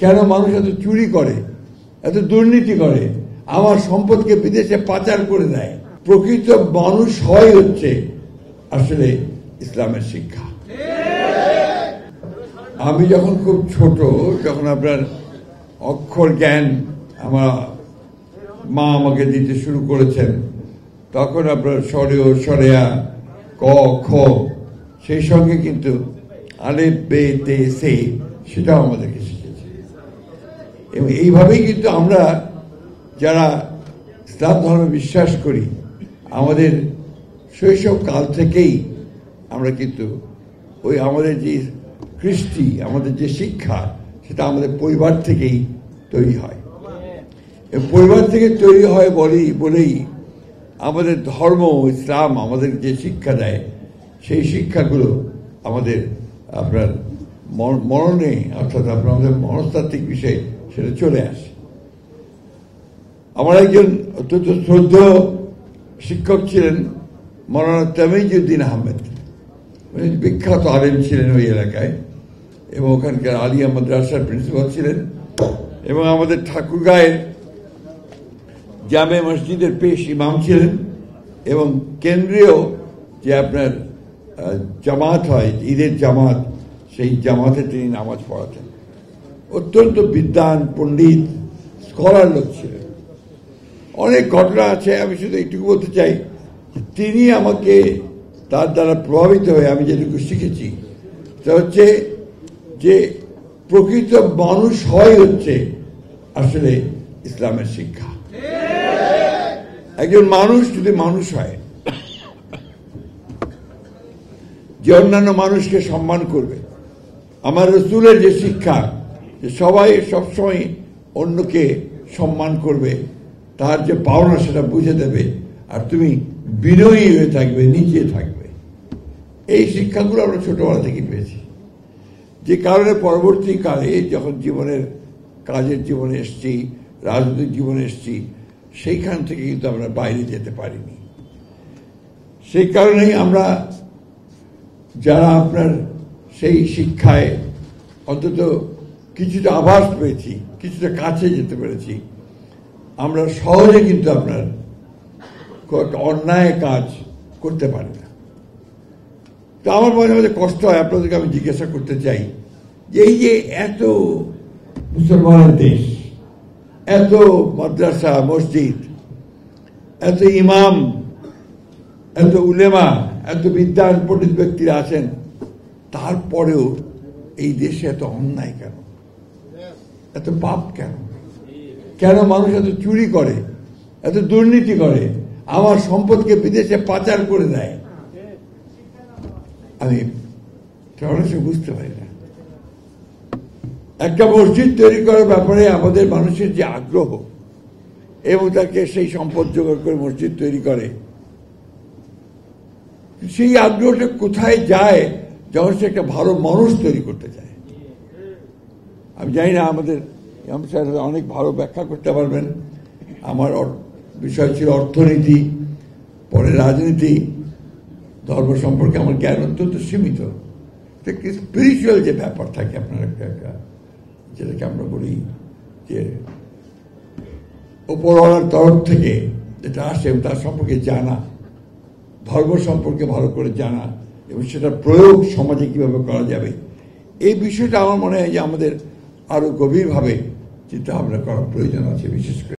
কেন মানুষ এত চুরি করে, এত দুর্নীতি করে, আমার সম্পদকে বিদেশে পাচার করে দেয়? প্রকৃত মানুষ হয় হচ্ছে আসলে ইসলামের শিক্ষা। আমি যখন খুব ছোট, যখন আপনার অক্ষর জ্ঞান আমার মা আমাকে দিতে শুরু করেছেন, তখন আপনার সরেও সরেয়া ক খ, সেই সঙ্গে কিন্তু আলেফ বে তে সে, সেটাও আমাদেরকে শিখেছে। এবং এইভাবেই কিন্তু আমরা যারা ইসলাম ধর্মে বিশ্বাস করি, আমাদের শৈশব কাল থেকেই আমরা কিন্তু ওই আমাদের যে কৃষ্টি, আমাদের যে শিক্ষা, সেটা আমাদের পরিবার থেকেই তৈরি হয়। পরিবার থেকে তৈরি হয় বলেই আমাদের ধর্ম ইসলাম আমাদের যে শিক্ষা দেয়, সেই শিক্ষাগুলো আমাদের আপনার মননে, অর্থাৎ আপনার আমাদের মনস্তাত্ত্বিক বিষয়ে সেটা চলে আসে। আমার একজন অত্যন্ত শ্রদ্ধেয় শিক্ষক ছিলেন মৌলানা তামিজউদ্দিন আহমেদ। উনি বিখ্যাত আলেম ছিলেন ওই এলাকায়, এবং ওখানকার আলিয়া মাদ্রাসার প্রিন্সিপাল ছিলেন, এবং আমাদের ঠাকুরগাঁয়ের জামে মসজিদের পেশ ইমাম ছিলেন, এবং কেন্দ্রীয় যে আপনার জামাত হয়, ঈদের জামাত, সেই জামাতে তিনি নামাজ পড়াতেন। অত্যন্ত বিদ্বান, পণ্ডিত, স্কলার লোক ছিলেন। অনেক ঘটনা আছে, আমি শুধু এইটুকু বলতে চাই, তিনি আমাকে তার দ্বারা প্রভাবিত হয়ে আমি যেটুকু শিখেছি তা হচ্ছে যে প্রকৃত মানুষ হয় হচ্ছে আসলে ইসলামের শিক্ষা। একজন মানুষ যদি মানুষ হয়, যে অন্যান্য মানুষকে সম্মান করবে, আমার রসুলের যে শিক্ষা, যে সবাই সবসময় অন্যকে সম্মান করবে, তার যে পাওনা সেটা বুঝে দেবে, আর তুমি বিনয়ী হয়ে থাকবে, নিচে থাকবে, এই শিক্ষাগুলো আমরা ছোটবেলা থেকে পেয়েছি। যে কারণে পরবর্তীকালে যখন জীবনের কাজের জীবনে এসছি, রাজনৈতিক জীবনে এসছি, সেইখান থেকে কিন্তু আমরা বাইরে যেতে পারিনি। সেই কারণেই আমরা যারা আপনার সেই শিক্ষায় অন্তত কিছুটা আভাস পেয়েছি, কিছুটা কাছে যেতে পেরেছি, আমরা সহজে কিন্তু আপনার অন্যায় কাজ করতে পারি না। তো আমার মাঝে মাঝে কষ্ট হয়, আপনাদেরকে আমি জিজ্ঞাসা করতে চাই যে এই যে এত মুসলমানের দেশ, এত মাদ্রাসা মসজিদ, এত ইমাম, এত উলেমা, এত বিদ্বান পণ্ডিত ব্যক্তিরা আছেন, তারপরেও এই দেশে এত অন্যায় কেন, এত পাপ কেন? কেন মানুষ এত চুরি করে, এত দুর্নীতি করে, আমার সম্পদকে বিদেশে পাচার করে দেয়? আমি বুঝতে পারি না। একটা মসজিদ তৈরি করার ব্যাপারে আমাদের মানুষের যে আগ্রহ, এবং তাকে সেই সম্পদ জোগাড় করে মসজিদ তৈরি করে, সেই আগ্রহটা কোথায় যায় যখন সে একটা ভালো মানুষ তৈরি করতে চায়? আমি জানি না, আমাদের ইমাম সাহেব অনেক ভালো ব্যাখ্যা করতে পারবেন। আমার বিষয় ছিল অর্থনীতি, পরে রাজনীতি, ধর্ম সম্পর্কে আমার জ্ঞান অত্যন্ত সীমিত। স্পিরিচুয়াল যে ব্যাপার থাকে আপনার, একটা যেটাকে আমরা বলি যে উপরওয়ালার তরফ থেকে যেটা আসে, তার সম্পর্কে জানা, ধর্ম সম্পর্কে ভালো করে জানা, এবং সেটা প্রয়োগ সমাজে কিভাবে করা যাবে, এই বিষয়টা আমার মনে হয় যে আমাদের আরো গভীরভাবে চিন্তা ভাবনা করার প্রয়োজন আছে, বিশেষ করে